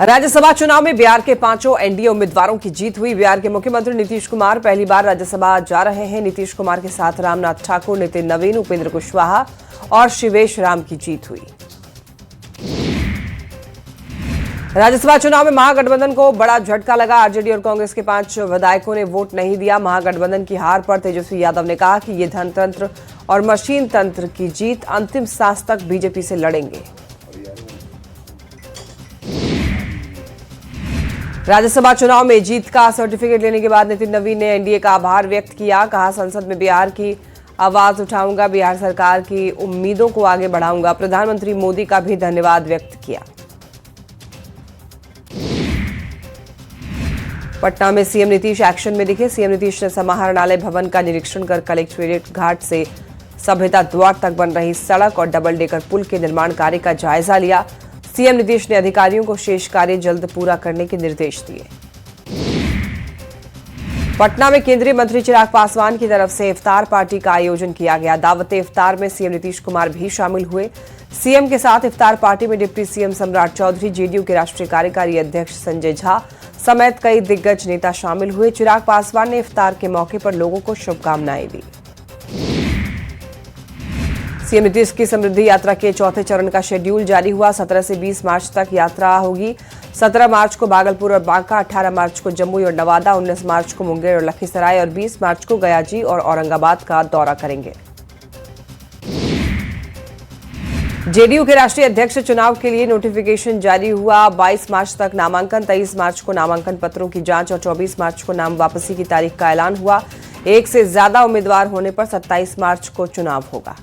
राज्यसभा चुनाव में बिहार के पांचों एनडीए उम्मीदवारों की जीत हुई। बिहार के मुख्यमंत्री नीतीश कुमार पहली बार राज्यसभा जा रहे हैं। नीतीश कुमार के साथ रामनाथ ठाकुर, नितिन नवीन, उपेंद्र कुशवाहा और शिवेश राम की जीत हुई। राज्यसभा चुनाव में महागठबंधन को बड़ा झटका लगा। आरजेडी और कांग्रेस के 5 विधायकों ने वोट नहीं दिया। महागठबंधन की हार पर तेजस्वी यादव ने कहा कि ये धनतंत्र और मशीन तंत्र की जीत, अंतिम सांस तक बीजेपी से लड़ेंगे। राज्यसभा चुनाव में जीत का सर्टिफिकेट लेने के बाद नितिन नवीन ने एनडीए का आभार व्यक्त किया। कहा, संसद में बिहार की आवाज उठाऊंगा, बिहार सरकार की उम्मीदों को आगे बढ़ाऊंगा। प्रधानमंत्री मोदी का भी धन्यवाद व्यक्त किया। पटना में सीएम नीतीश एक्शन में दिखे। सीएम नीतीश ने समाहरणालय भवन का निरीक्षण कर कलेक्ट्रेट घाट से सभ्यता द्वार तक बन रही सड़क और डबल डेकर पुल के निर्माण कार्य का जायजा लिया। सीएम नीतीश ने अधिकारियों को शेष कार्य जल्द पूरा करने के निर्देश दिए। पटना में केंद्रीय मंत्री चिराग पासवान की तरफ से इफ्तार पार्टी का आयोजन किया गया। दावते इफ्तार में सीएम नीतीश कुमार भी शामिल हुए। सीएम के साथ इफ्तार पार्टी में डिप्टी सीएम सम्राट चौधरी, जेडीयू के राष्ट्रीय कार्यकारी अध्यक्ष संजय झा समेत कई दिग्गज नेता शामिल हुए। चिराग पासवान ने इफ्तार के मौके पर लोगों को शुभकामनाएं दी। सीएम नीतीश की समृद्धि यात्रा के चौथे चरण का शेड्यूल जारी हुआ। 17 से 20 मार्च तक यात्रा होगी। 17 मार्च को भागलपुर और बांका, 18 मार्च को जमुई और नवादा, 19 मार्च को मुंगेर और लखीसराय और 20 मार्च को गयाजी और औरंगाबाद का दौरा करेंगे। जेडीयू के राष्ट्रीय अध्यक्ष चुनाव के लिए नोटिफिकेशन जारी हुआ। 22 मार्च तक नामांकन, 23 मार्च को नामांकन पत्रों की जांच और 24 मार्च को नाम वापसी की तारीख का ऐलान हुआ। एक से ज्यादा उम्मीदवार होने पर 27 मार्च को चुनाव होगा।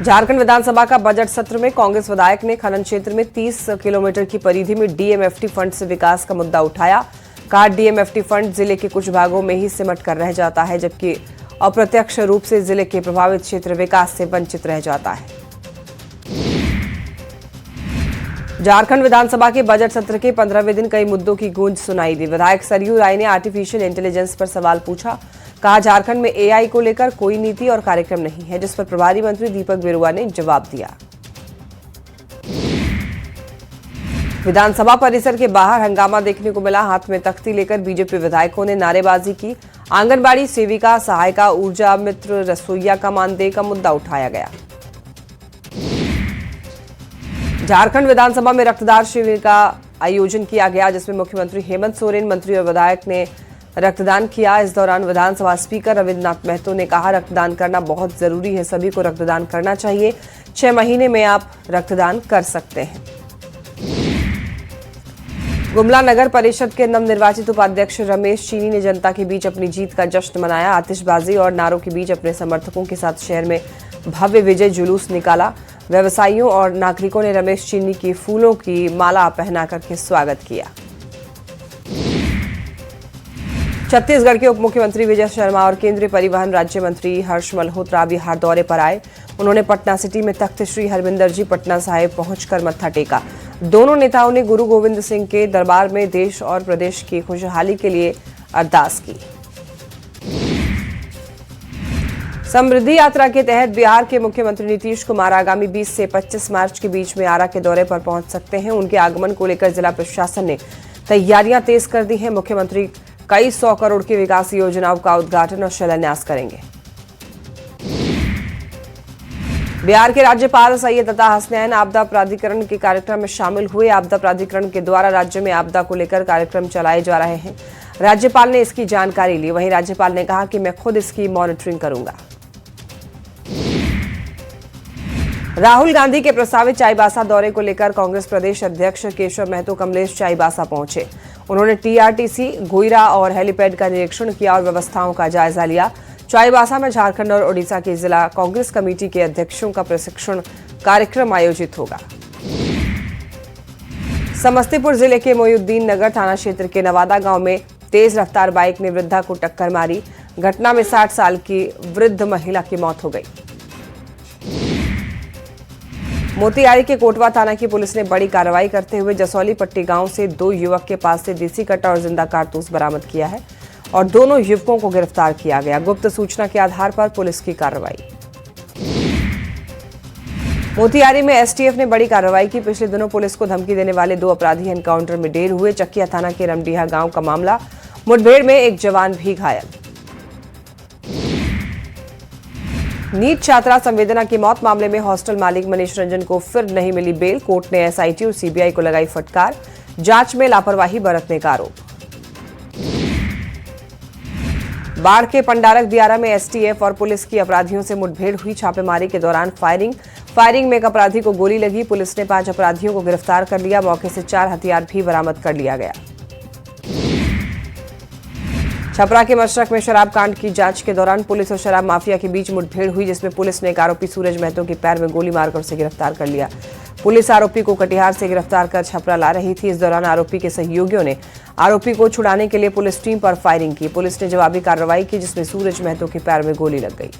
झारखंड विधानसभा का बजट सत्र में कांग्रेस विधायक ने खनन क्षेत्र में 30 किलोमीटर की परिधि में डीएमएफटी फंड से विकास का मुद्दा उठाया। कहा, डीएमएफटी फंड जिले के कुछ भागों में ही सिमट कर रह जाता है, जबकि अप्रत्यक्ष रूप से जिले के प्रभावित क्षेत्र विकास से वंचित रह जाता है। झारखंड विधानसभा के बजट सत्र के 15वें दिन कई मुद्दों की गूंज सुनाई दी। विधायक सरयू राय ने आर्टिफिशियल इंटेलिजेंस पर सवाल पूछा। कहा, झारखंड में एआई को लेकर कोई नीति और कार्यक्रम नहीं है, जिस पर प्रभारी मंत्री दीपक बिरुआ ने जवाब दिया। विधानसभा परिसर के बाहर हंगामा देखने को मिला। हाथ में तख्ती लेकर बीजेपी विधायकों ने नारेबाजी की। आंगनबाड़ी सेविका, सहायिका, ऊर्जा मित्र, रसोइया का मानदेय का मुद्दा उठाया गया। झारखंड विधानसभा में रक्तदान शिविर का आयोजन किया गया, जिसमें मुख्यमंत्री हेमंत सोरेन, मंत्री और विधायक ने रक्तदान किया। इस दौरान विधानसभा स्पीकर रविन्द्रनाथ महतो ने कहा, रक्तदान करना बहुत जरूरी है, सभी को रक्तदान करना चाहिए। 6 महीने में आप रक्तदान कर सकते हैं। गुमला नगर परिषद के नवनिर्वाचित उपाध्यक्ष रमेश चीनी ने जनता के बीच अपनी जीत का जश्न मनाया। आतिशबाजी और नारों के बीच अपने समर्थकों के साथ शहर में भव्य विजय जुलूस निकाला। व्यवसायियों और नागरिकों ने रमेश चीनी की फूलों की माला पहना करके स्वागत किया। छत्तीसगढ़ के उप मुख्यमंत्री विजय शर्मा और केंद्रीय परिवहन राज्य मंत्री हर्ष मल्होत्रा बिहार दौरे पर आए। उन्होंने पटना सिटी में तख्त श्री हरमिंदर जी पटना साहिब पहुंचकर मत्था टेका। दोनों नेताओं ने गुरु गोविंद सिंह के दरबार में देश और प्रदेश की खुशहाली के लिए अरदास की। समृद्धि यात्रा के तहत बिहार के मुख्यमंत्री नीतीश कुमार आगामी 20 से 25 मार्च के बीच में आरा के दौरे पर पहुंच सकते हैं। उनके आगमन को लेकर जिला प्रशासन ने तैयारियां तेज कर दी हैं। मुख्यमंत्री कई 100 करोड़ की विकास योजनाओं का उद्घाटन और शिलान्यास करेंगे। बिहार के राज्यपाल सैयद अता हसनैन आपदा प्राधिकरण के कार्यक्रम में शामिल हुए। आपदा प्राधिकरण के द्वारा राज्य में आपदा को लेकर कार्यक्रम चलाए जा रहे हैं। राज्यपाल ने इसकी जानकारी ली। वहीं राज्यपाल ने कहा कि मैं खुद इसकी मॉनिटरिंग करूंगा। राहुल गांधी के प्रस्तावित चाईबासा दौरे को लेकर कांग्रेस प्रदेश अध्यक्ष केशव महतो कमलेश चाईबासा पहुंचे। उन्होंने टीआरटीसी, गोइरा और हेलीपैड का निरीक्षण किया और व्यवस्थाओं का जायजा लिया। चाईबासा में झारखंड और ओडिशा के जिला कांग्रेस कमेटी के अध्यक्षों का प्रशिक्षण कार्यक्रम आयोजित होगा। समस्तीपुर जिले के मोहिउद्दीन नगर थाना क्षेत्र के नवादा गांव में तेज रफ्तार बाइक ने वृद्धा को टक्कर मारी। घटना में 60 साल की वृद्ध महिला की मौत हो गई। मोतिहारी के कोटवा थाना की पुलिस ने बड़ी कार्रवाई करते हुए जसौली पट्टी गांव से 2 युवक के पास से देसी कट्टा और जिंदा कारतूस बरामद किया है और दोनों युवकों को गिरफ्तार किया गया। गुप्त सूचना के आधार पर पुलिस की कार्रवाई। मोतिहारी में एसटीएफ ने बड़ी कार्रवाई की। पिछले दिनों पुलिस को धमकी देने वाले 2 अपराधी एनकाउंटर में ढेर हुए। चकिया थाना के रमडीहा गांव का मामला। मुठभेड़ में एक जवान भी घायल। नीट छात्रा संवेदना की मौत मामले में हॉस्टल मालिक मनीष रंजन को फिर नहीं मिली बेल। कोर्ट ने एसआईटी और सीबीआई को लगाई फटकार। जांच में लापरवाही बरतने का आरोप। बाढ़ के पंडारक दियारा में एसटीएफ और पुलिस की अपराधियों से मुठभेड़ हुई। छापेमारी के दौरान फायरिंग में एक अपराधी को गोली लगी। पुलिस ने 5 अपराधियों को गिरफ्तार कर लिया। मौके से 4 हथियार भी बरामद कर लिया गया। छपरा के मशरक में शराब कांड की जांच के दौरान पुलिस और शराब माफिया के बीच मुठभेड़ हुई, जिसमें पुलिस ने एक आरोपी सूरज महतो के पैर में गोली मारकर उसे गिरफ्तार कर लिया। पुलिस आरोपी को कटिहार से गिरफ्तार कर छपरा ला रही थी। इस दौरान आरोपी के सहयोगियों ने आरोपी को छुड़ाने के लिए पुलिस टीम पर फायरिंग की। पुलिस ने जवाबी कार्रवाई की, जिसमें सूरज महतो के पैर में गोली लग गई।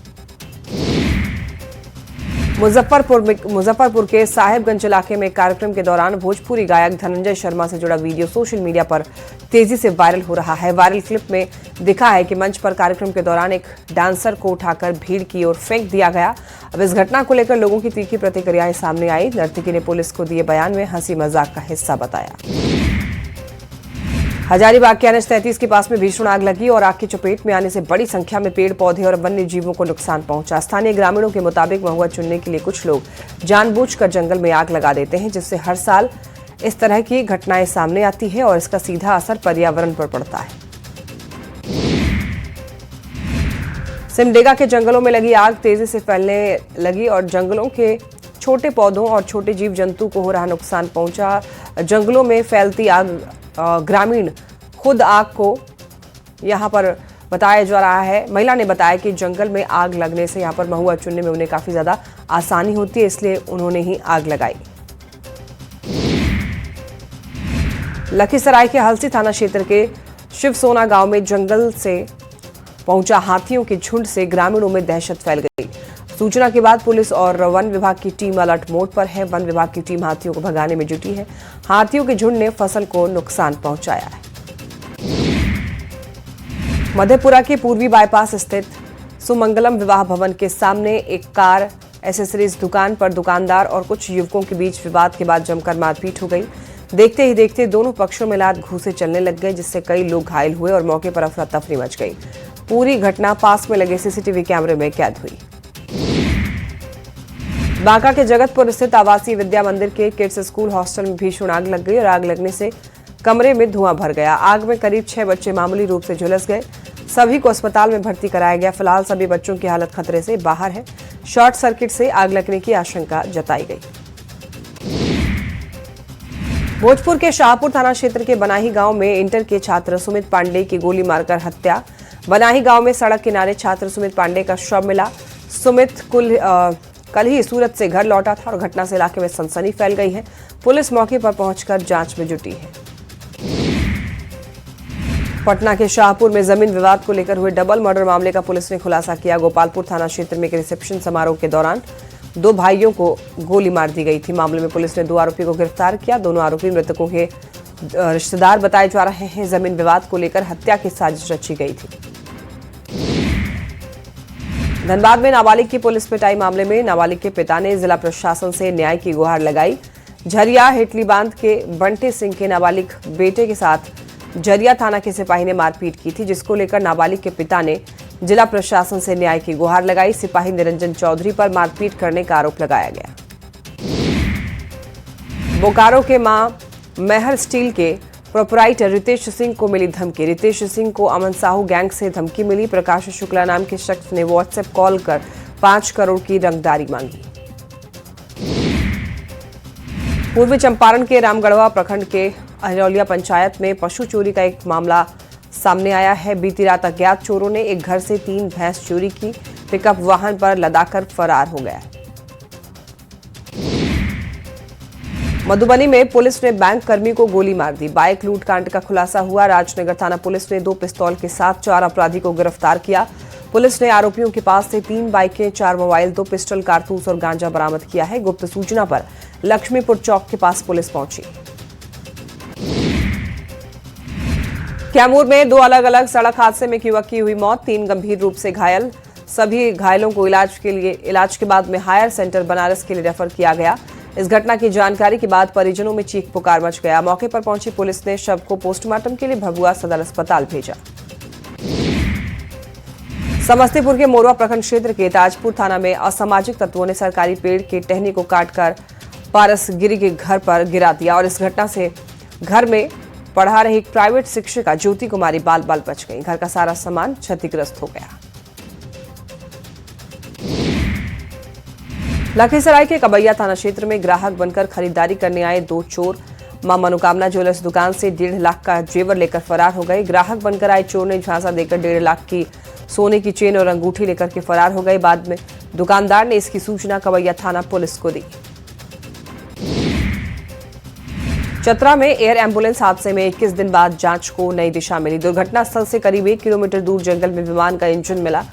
मुजफ्फरपुर के साहेबगंज इलाके में कार्यक्रम के दौरान भोजपुरी गायक धनंजय शर्मा से जुड़ा वीडियो सोशल मीडिया पर तेजी से वायरल हो रहा है। वायरल क्लिप में दिखा है कि मंच पर कार्यक्रम के दौरान एक डांसर को उठाकर भीड़ की ओर फेंक दिया गया। अब इस घटना को लेकर लोगों की तीखी प्रतिक्रियाएं सामने आई। नर्तकी ने पुलिस को दिए बयान में हंसी मजाक का हिस्सा बताया। हजारीबाग के NH 33 के पास में भीषण आग लगी और आग की चपेट में आने से बड़ी संख्या में पेड़ पौधे और वन्य जीवों को नुकसान पहुंचा। स्थानीय ग्रामीणों के मुताबिक महुआ चुनने के लिए कुछ लोग जानबूझकर जंगल में आग लगा देते हैं, जिससे हर साल इस तरह की घटनाएं सामने आती है और इसका सीधा असर पर्यावरण पर पड़ता है। सिमडेगा के जंगलों में लगी आग तेजी से फैलने लगी और जंगलों के छोटे पौधों और छोटे जीव जंतु को हो रहा नुकसान पहुंचा। जंगलों में फैलती आग ग्रामीण खुद आग को यहां पर बताया जा रहा है। महिला ने बताया कि जंगल में आग लगने से यहां पर महुआ चुनने में उन्हें काफी ज्यादा आसानी होती है, इसलिए उन्होंने ही आग लगाई। लखीसराय के हलसी थाना क्षेत्र के शिवसोना गांव में जंगल से पहुंचा हाथियों के झुंड से ग्रामीणों में दहशत फैल गई। सूचना के बाद पुलिस और वन विभाग की टीम अलर्ट मोड पर है। वन विभाग की टीम हाथियों को भगाने में जुटी है। हाथियों के झुंड ने फसल को नुकसान पहुंचाया है। मधेपुरा के पूर्वी बाईपास स्थित सुमंगलम विवाह भवन के सामने एक कार एसेसरीज दुकान पर दुकानदार और कुछ युवकों के बीच विवाद के बाद जमकर मारपीट हो गई। देखते ही देखते दोनों पक्षों में लात घूंसे चलने लग गए, जिससे कई लोग घायल हुए और मौके पर अफरा तफरी मच गई। पूरी घटना पास में लगे सीसीटीवी कैमरे में कैद हुई। बांका के जगतपुर स्थित आवासीय विद्या मंदिर के किड्स स्कूल हॉस्टल में भीषण आग लग गई और आग लगने से कमरे में धुआं भर गया। आग में करीब 6 बच्चे मामूली रूप से झुलस गए। सभी को अस्पताल में भर्ती कराया गया। फिलहाल सभी बच्चों की हालत खतरे से बाहर है। शॉर्ट सर्किट से आग लगने की आशंका जताई गई। भोजपुर के शाहपुर थाना क्षेत्र के बनाही गांव में इंटर के छात्र सुमित पांडे की गोली मारकर हत्या। बनाही गांव में सड़क किनारे छात्र सुमित पांडे का शव मिला। सुमित कल ही सूरत से घर लौटा था और घटना से इलाके में सनसनी फैल गई है। पुलिस मौके पर पहुंचकर जांच में जुटी है। पटना के शाहपुर में जमीन विवाद को लेकर हुए डबल मर्डर मामले का पुलिस ने खुलासा किया। गोपालपुर थाना क्षेत्र में एक रिसेप्शन समारोह के दौरान 2 भाइयों को गोली मार दी गई थी। मामले में पुलिस ने 2 आरोपी को गिरफ्तार किया। दोनों आरोपी मृतकों के रिश्तेदार बताए जा रहे हैं। जमीन विवाद को लेकर हत्या की साजिश रची गई थी। धनबाद में नाबालिग की पुलिस पिटाई मामले में नाबालिग के पिता ने जिला प्रशासन से न्याय की गुहार लगाई। झरिया हेटली बांध के बंटे सिंह के नाबालिग बेटे के साथ झरिया थाना के सिपाही ने मारपीट की थी, जिसको लेकर नाबालिग के पिता ने जिला प्रशासन से न्याय की गुहार लगाई। सिपाही निरंजन चौधरी पर मारपीट करने का आरोप लगाया गया। बोकारो के मां मेहर स्टील के प्रोपराइटर रितेश सिंह को मिली धमकी। रितेश सिंह को अमन साहू गैंग से धमकी मिली। प्रकाश शुक्ला नाम के शख्स ने व्हाट्सएप कॉल कर 5 करोड़ की रंगदारी मांगी। पूर्वी चंपारण के रामगढ़वा प्रखंड के अहिरौलिया पंचायत में पशु चोरी का एक मामला सामने आया है। बीती रात अज्ञात चोरों ने एक घर से 3 भैंस चोरी की। पिकअप वाहन पर लदाकर फरार हो गया। मधुबनी में पुलिस ने बैंक कर्मी को गोली मार दी। बाइक लूटकांड का खुलासा हुआ। राजनगर थाना पुलिस ने 2 पिस्तौल के साथ 4 अपराधी को गिरफ्तार किया। पुलिस ने आरोपियों के पास से 3 बाइकें, 4 मोबाइल, 2 पिस्टल, कारतूस और गांजा बरामद किया है। गुप्त सूचना पर लक्ष्मीपुर चौक के पास पुलिस पहुंची। कैमूर में 2 अलग अलग सड़क हादसे में एक युवक की हुई मौत, 3 गंभीर रूप से घायल। सभी घायलों को इलाज के बाद में हायर सेंटर बनारस के लिए रेफर किया गया। इस घटना की जानकारी के बाद परिजनों में चीख पुकार मच गया। मौके पर पहुंची पुलिस ने शव को पोस्टमार्टम के लिए भभुआ सदर अस्पताल भेजा। समस्तीपुर के मोरवा प्रखंड क्षेत्र के ताजपुर थाना में असामाजिक तत्वों ने सरकारी पेड़ के टहनी को काटकर पारसगिरी के घर पर गिरा दिया और इस घटना से घर में पढ़ा रही एक प्राइवेट शिक्षिका ज्योति कुमारी बाल बाल बच गई। घर का सारा सामान क्षतिग्रस्त हो गया। लखीसराय के कबैया थाना क्षेत्र में ग्राहक बनकर खरीदारी करने आए दो चोर मां मनोकामना ज्वेलर्स दुकान से 1.5 लाख का जेवर लेकर फरार हो गए। ग्राहक बनकर आए चोर ने झांसा देकर 1.5 लाख की सोने की चेन और अंगूठी लेकर के फरार हो गए। बाद में दुकानदार ने इसकी सूचना कबैया थाना पुलिस को दी। चतरा में एयर एम्बुलेंस हादसे में 21 दिन बाद जांच को नई दिशा मिली। दुर्घटना स्थल से करीब 1 किलोमीटर दूर जंगल में विमान का इंजन मिला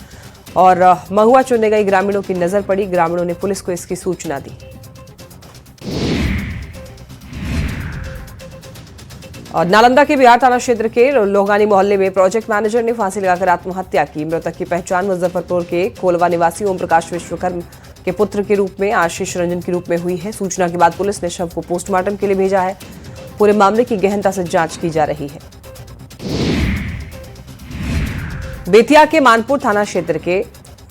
और महुआ चुनने गई ग्रामीणों की नजर पड़ी। ग्रामीणों ने पुलिस को इसकी सूचना दी और नालंदा के बिहार थाना क्षेत्र के लोगानी मोहल्ले में प्रोजेक्ट मैनेजर ने फांसी लगाकर आत्महत्या की। मृतक की पहचान मुजफ्फरपुर के कोलवा निवासी ओम प्रकाश विश्वकर्म के पुत्र के रूप में आशीष रंजन के रूप में हुई है। सूचना के बाद पुलिस ने शव को पोस्टमार्टम के लिए भेजा है। पूरे मामले की गहनता से जांच की जा रही है। बेतिया के मानपुर थाना क्षेत्र के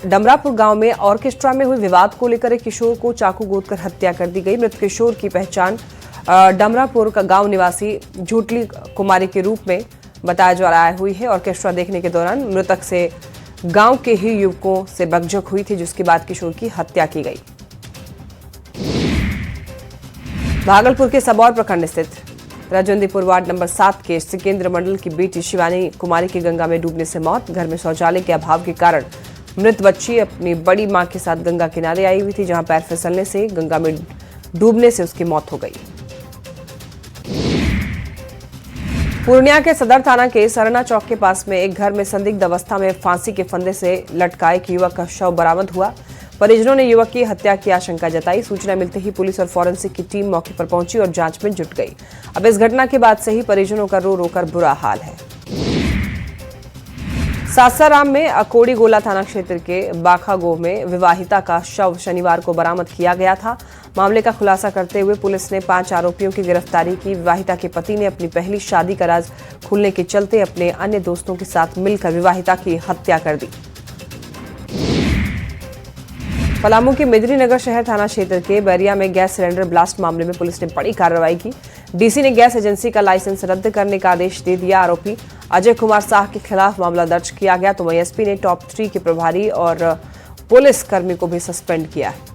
डमरापुर गांव में ऑर्केस्ट्रा में हुए विवाद को लेकर एक किशोर को चाकू गोदकर हत्या कर दी गई। मृत किशोर की पहचान डमरापुर का गांव निवासी झूटली कुमारी के रूप में बताया जा रहा हुई है। ऑर्केस्ट्रा देखने के दौरान मृतक से गांव के ही युवकों से बकझक हुई थी, जिसके बाद किशोर की हत्या की गई। भागलपुर के सबौर प्रखंड स्थित राजवंदीपुर वार्ड नंबर 7 के सिकेंद्र मंडल की बेटी शिवानी कुमारी की गंगा में डूबने से मौत। घर में शौचालय के अभाव के कारण मृत बच्ची अपनी बड़ी मां के साथ गंगा किनारे आई हुई थी, जहां पैर फिसलने से गंगा में डूबने से उसकी मौत हो गई। पूर्णिया के सदर थाना के सरना चौक के पास में एक घर में संदिग्ध अवस्था में फांसी के फंदे से लटकाए एक युवक का शव बरामद हुआ। परिजनों ने युवक की हत्या की आशंका जताई। सूचना मिलते ही पुलिस और फॉरेंसिक की टीम मौके पर पहुंची और जांच में जुट गई। अब इस घटना के बाद से ही परिजनों का रो रो कर बुरा हाल है। सासाराम में अकोड़ी गोला थाना क्षेत्र के बाखागो में विवाहिता का शव शनिवार को बरामद किया गया था। मामले का खुलासा करते हुए पुलिस ने 5 आरोपियों की गिरफ्तारी की। विवाहिता के पति ने अपनी पहली शादी का राज खुलने के चलते अपने अन्य दोस्तों के साथ मिलकर विवाहिता की हत्या कर दी। पलामू के मेदिनीनगर शहर थाना क्षेत्र के बैरिया में गैस सिलेंडर ब्लास्ट मामले में पुलिस ने बड़ी कार्रवाई की। डीसी ने गैस एजेंसी का लाइसेंस रद्द करने का आदेश दे दिया। आरोपी अजय कुमार साह के खिलाफ मामला दर्ज किया गया, तो वहीं एसपी ने टॉप 3 के प्रभारी और पुलिस कर्मी को भी सस्पेंड किया है।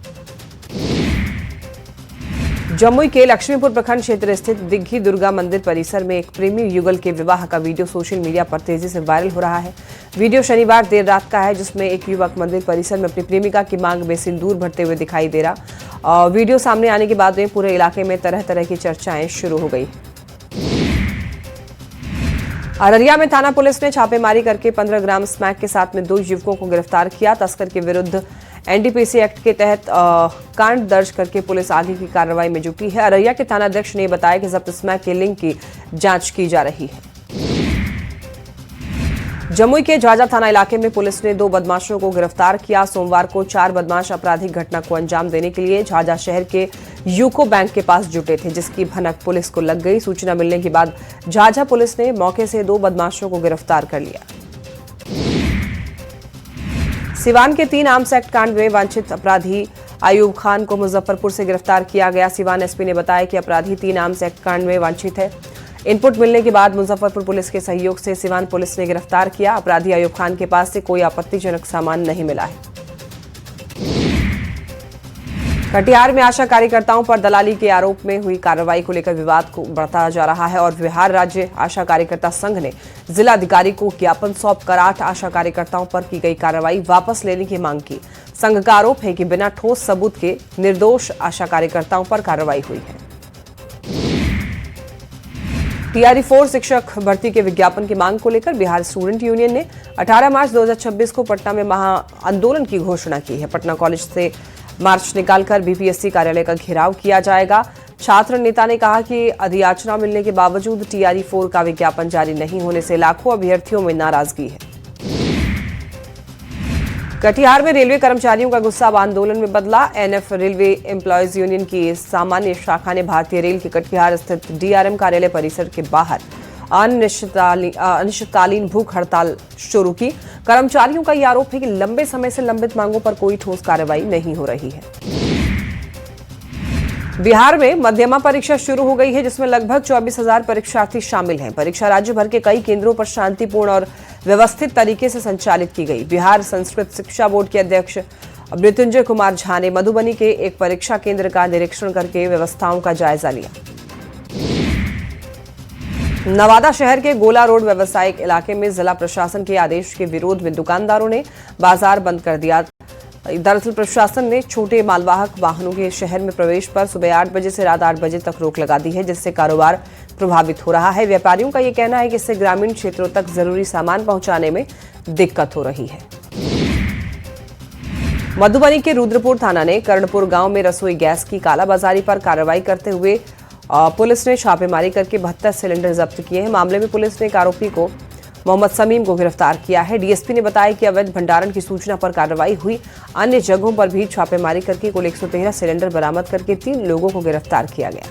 जमुई के लक्ष्मीपुर प्रखंड क्षेत्र स्थित दिग्घी दुर्गा मंदिर परिसर में एक प्रेमी युगल के विवाह का वीडियो सोशल मीडिया पर तेजी से वायरल हो रहा है। वीडियो शनिवार देर रात का है, जिसमें एक युवक मंदिर परिसर में अपनी प्रेमिका की मांग में सिंदूर भरते हुए दिखाई दे रहा। वीडियो सामने आने के बाद में पूरे इलाके में तरह तरह की चर्चाएं शुरू हो गई। अररिया में थाना पुलिस ने छापेमारी करके 15 ग्राम स्मैक के साथ में 2 युवकों को गिरफ्तार किया। तस्कर के विरुद्ध एनडीपीसी एक्ट के तहत कांड दर्ज करके पुलिस आगे की कार्रवाई में जुटी है। अररिया के थानाध्यक्ष ने बताया कि जब्त स्मैक के लिंक की जांच की जा रही है। जमुई के झाझा थाना इलाके में पुलिस ने 2 बदमाशों को गिरफ्तार किया। सोमवार को 4 बदमाश आपराधिक घटना को अंजाम देने के लिए झाझा शहर के यूको बैंक के पास जुटे थे, जिसकी भनक पुलिस को लग गई। सूचना मिलने के बाद झाझा पुलिस ने मौके से 2 बदमाशों को गिरफ्तार कर लिया। सिवान के 3 आर्म्स एक्ट कांड में वांछित अपराधी आयूब खान को मुजफ्फरपुर से गिरफ्तार किया गया। सिवान एसपी ने बताया कि अपराधी 3 आर्म्स एक्ट कांड में वांछित है। इनपुट मिलने के बाद मुजफ्फरपुर पुलिस के सहयोग से सिवान पुलिस ने गिरफ्तार किया। अपराधी आयूब खान के पास से कोई आपत्तिजनक सामान नहीं मिला है। कटिहार में आशा कार्यकर्ताओं पर दलाली के आरोप में हुई कार्रवाई को लेकर विवाद को बढ़ता जा रहा है और बिहार राज्य आशा कार्यकर्ता संघ ने जिलाधिकारी को ज्ञापन सौंपकर 8 आशा कार्यकर्ताओं पर की गई कार्रवाई वापस लेने की मांग की। संघ का आरोप है कि बिना ठोस सबूत के निर्दोष आशा कार्यकर्ताओं पर कार्रवाई हुई है। टीआरई 4 शिक्षक भर्ती के विज्ञापन की मांग को लेकर बिहार स्टूडेंट यूनियन ने 18 मार्च 2026 को पटना में महा आंदोलन की घोषणा की है। पटना कॉलेज से मार्च निकालकर बीपीएससी कार्यालय का घेराव किया जाएगा। छात्र नेता ने कहा कि अधियाचना मिलने के बावजूद टीआरई 4 का विज्ञापन जारी नहीं होने से लाखों अभ्यर्थियों में नाराजगी है। कटिहार में रेलवे कर्मचारियों का गुस्सा अब आंदोलन में बदला। एनएफ रेलवे एम्प्लॉयज यूनियन की सामान्य शाखा ने भारतीय रेल के कटिहार स्थित डीआरएम कार्यालय परिसर के बाहर अनिश्चितकालीन भूख हड़ताल शुरू की। कर्मचारियों का यह आरोप है कि लंबे समय से लंबित मांगों पर कोई ठोस कार्रवाई नहीं हो रही है। बिहार में मध्यमा परीक्षा शुरू हो गई है, जिसमें लगभग 24,000 परीक्षार्थी शामिल हैं। परीक्षा राज्य भर के कई केंद्रों पर शांतिपूर्ण और व्यवस्थित तरीके से संचालित की गई। बिहार संस्कृत शिक्षा बोर्ड के अध्यक्ष मृत्युंजय कुमार झा ने मधुबनी के एक परीक्षा केंद्र का निरीक्षण करके व्यवस्थाओं का जायजा लिया। नवादा शहर के गोला रोड व्यवसायिक इलाके में जिला प्रशासन के आदेश के विरोध में दुकानदारों ने बाजार बंद कर दिया। दरअसल प्रशासन ने छोटे मालवाहक वाहनों के शहर में प्रवेश पर सुबह 8 बजे से रात 8 बजे तक रोक लगा दी है, जिससे कारोबार प्रभावित हो रहा है। व्यापारियों का यह कहना है कि इससे ग्रामीण क्षेत्रों तक जरूरी सामान पहुंचाने में दिक्कत हो रही है। मधुबनी के रुद्रपुर थाना ने कर्णपुर गांव में रसोई गैस की कालाबाजारी पर कार्रवाई करते हुए पुलिस ने छापेमारी करके 72 सिलेंडर जब्त किए हैं। मामले में पुलिस ने एक आरोपी को मोहम्मद समीम को गिरफ्तार किया है। डीएसपी ने बताया कि अवैध भंडारण की सूचना पर कार्रवाई हुई। अन्य जगहों पर भी छापेमारी करके कुल 113 सिलेंडर बरामद करके 3 लोगों को गिरफ्तार किया गया।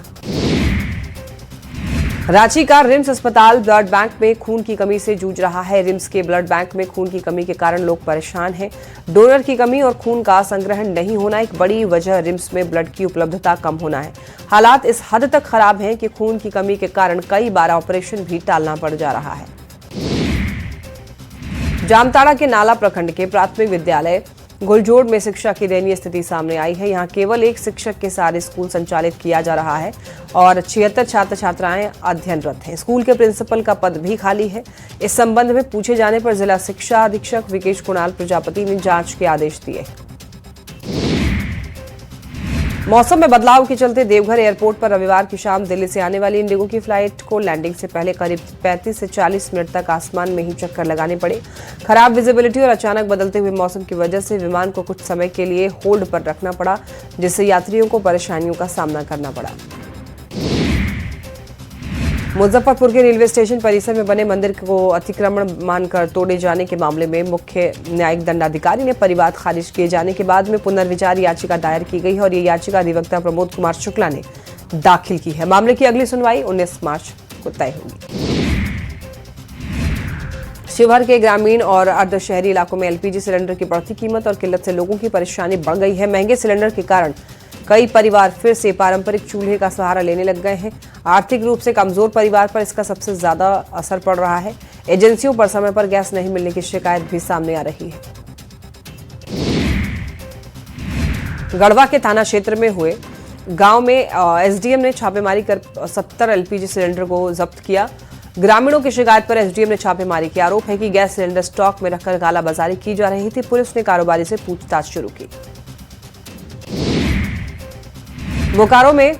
रांची का रिम्स अस्पताल ब्लड बैंक में खून की कमी से जूझ रहा है। रिम्स के ब्लड बैंक में खून की कमी के कारण लोग परेशान हैं। डोनर की कमी और खून का संग्रहण नहीं होना एक बड़ी वजह रिम्स में ब्लड की उपलब्धता कम होना है। हालात इस हद तक खराब हैं कि खून की कमी के कारण कई बार ऑपरेशन भी टालना पड़ जा रहा है। जामताड़ा के नाला प्रखंड के प्राथमिक विद्यालय गुलजोड़ में शिक्षा की दयनीय स्थिति सामने आई है। यहाँ केवल एक शिक्षक के साथ स्कूल संचालित किया जा रहा है और 76 छात्र छात्राएं अध्ययनरत हैं। स्कूल के प्रिंसिपल का पद भी खाली है। इस संबंध में पूछे जाने पर जिला शिक्षा अधीक्षक विकेश कुणाल प्रजापति ने जांच के आदेश दिए। मौसम में बदलाव के चलते देवघर एयरपोर्ट पर रविवार की शाम दिल्ली से आने वाली इंडिगो की फ्लाइट को लैंडिंग से पहले करीब 35 से 40 मिनट तक आसमान में ही चक्कर लगाने पड़े। खराब विजिबिलिटी और अचानक बदलते हुए मौसम की वजह से विमान को कुछ समय के लिए होल्ड पर रखना पड़ा, जिससे यात्रियों को परेशानियों का सामना करना पड़ा। मुजफ्फरपुर के रेलवे स्टेशन परिसर में बने मंदिर को अतिक्रमण मानकर तोड़े जाने के मामले में मुख्य न्यायिक दंडाधिकारी ने परिवाद खारिज किए जाने के बाद में पुनर्विचार याचिका दायर की गई है और ये याचिका अधिवक्ता प्रमोद कुमार शुक्ला ने दाखिल की है। मामले की अगली सुनवाई 19 मार्च को तय होगी। शिवहर के ग्रामीण और अर्ध शहरी इलाकों में एलपीजी सिलेंडर की बढ़ती कीमत और किल्लत से लोगों की परेशानी बढ़ गई है। महंगे सिलेंडर के कारण कई परिवार फिर से पारंपरिक चूल्हे का सहारा लेने लग गए हैं। आर्थिक रूप से कमजोर परिवार पर इसका सबसे ज्यादा असर पड़ रहा है। एजेंसियों पर समय पर गैस नहीं मिलने की शिकायत भी सामने आ रही है। गढ़वा के थाना क्षेत्र में हुए गांव में एसडीएम ने छापेमारी कर 70 एलपीजी सिलेंडर को जब्त किया। ग्रामीणों की शिकायत पर एसडीएम ने छापेमारी की। आरोप है कि गैस सिलेंडर स्टॉक में रखकर कालाबाजारी की जा रही थी। पुलिस ने कारोबारी से पूछताछ शुरू की। बोकारो में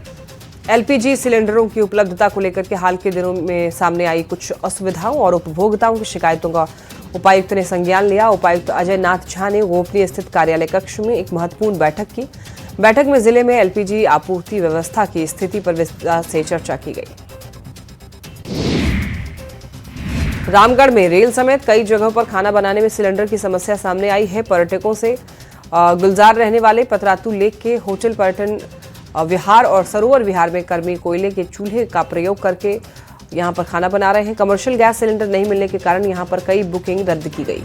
एलपीजी सिलेंडरों की उपलब्धता को लेकर के हाल के दिनों में सामने आई कुछ असुविधाओं और उपभोक्ताओं की शिकायतों का उपायुक्त ने संज्ञान लिया। उपायुक्त अजय नाथ झा ने गोपनीय स्थित कार्यालय कक्ष में एक महत्वपूर्ण बैठक की। बैठक में जिले में एलपीजी आपूर्ति व्यवस्था की स्थिति पर विस्तार से चर्चा की गई। रामगढ़ में रेल समेत कई जगहों पर खाना बनाने में सिलेंडर की समस्या सामने आई है। पर्यटकों से गुलजार रहने वाले पतरातू लेक के होटल पर्यटन विहार और सरोवर विहार में कर्मी कोयले के चूल्हे का प्रयोग करके यहां पर खाना बना रहे हैं। कमर्शियल गैस सिलेंडर नहीं मिलने के कारण यहां पर कई बुकिंग रद्द की गई।